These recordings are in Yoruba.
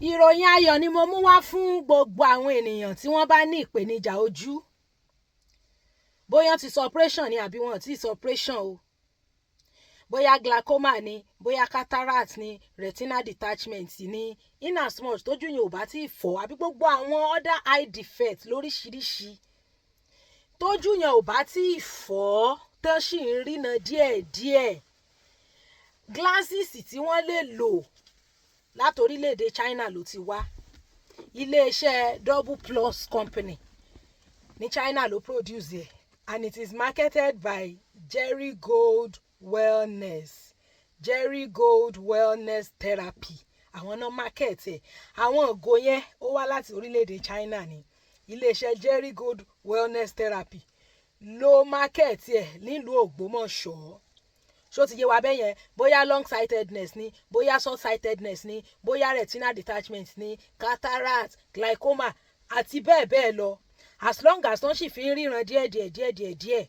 ìròyìn ayọ̀ ni mo mú wá fún gbogbo àwọn ènìyàn tí wọ́n bá ní ìpèníjà ojú. Bóyá ti sọ operation ni àbí wọn ti sọ operation o. Bóyá glaucoma ni, bóyá cataract ni, retinal detachment ni, in as much tójú yẹn ò bá tí fọ́ àbí gbogbo àwọn other eye defect lóríṣiríṣi. Tójú yẹn ò bá tí fọ́ tó sì ń rína díẹ̀díẹ̀. Glasses tí wọ́n lè lò láti orílẹ̀-èdè China ló ti wá. Ilé-iṣẹ́ Double Plus Company ní China ló produce ẹ̀, and it is marketed by Jerry Gold Wellness Therapy. Àwọn náà market ẹ̀. Àwọn ògo yẹn ó wá láti orílẹ̀-èdè China ni. Ilé-iṣẹ́ Jerry Gold Wellness Therapy ló market ẹ̀ nílùú Ògbómọ̀ṣọ́. Ṣó ti yé wa bẹ́ẹ̀ yẹn? Bóyá long sightedness ni, bóyá short sightedness ni, bóyá retinal detachment ni, cataract, glaucoma àti bẹ́ẹ̀ bẹ́ẹ̀ lọ. As long as wọ́n sì fi ń ríran díẹ̀díẹ̀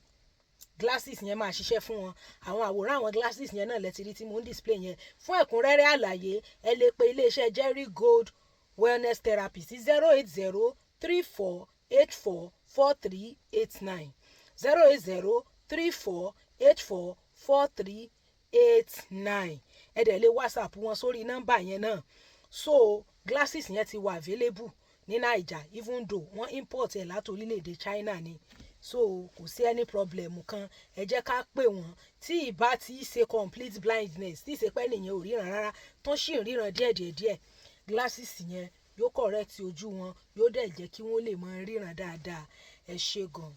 glasses yẹn máa ṣiṣẹ́ fún wọn. Àwọn àwòrán àwọn glasses yẹn náà lẹ́tí rí tí mo ń display yẹn. Fún ẹ̀kúnrẹ́rẹ́ àlàyé ẹ lè pe ilé-iṣẹ́ Jerry Gold Wellness Therapy sí 08034844389 08034844389. Ẹ dẹ̀ lè WhatsApp wọn sórí nọ́mbà yẹn náà. So glasses yẹn ti wà available ní Naija, even though wọ́n import ẹ̀ láti orílẹ̀-èdè China ni. So kò sí any problem kan. Ẹ jẹ́ ká pè wọ́n tí ìbá ti ṣe complete blindness, tí ìṣe pé nìyẹn ò ríran rárá tó sì ń ríran díẹ̀díẹ̀. Glasses yẹn yóò correct ojú wọn, yóò dẹ̀ jẹ́ kí wọ́n lè máa ríran dáadáa. Ẹ ṣé gan.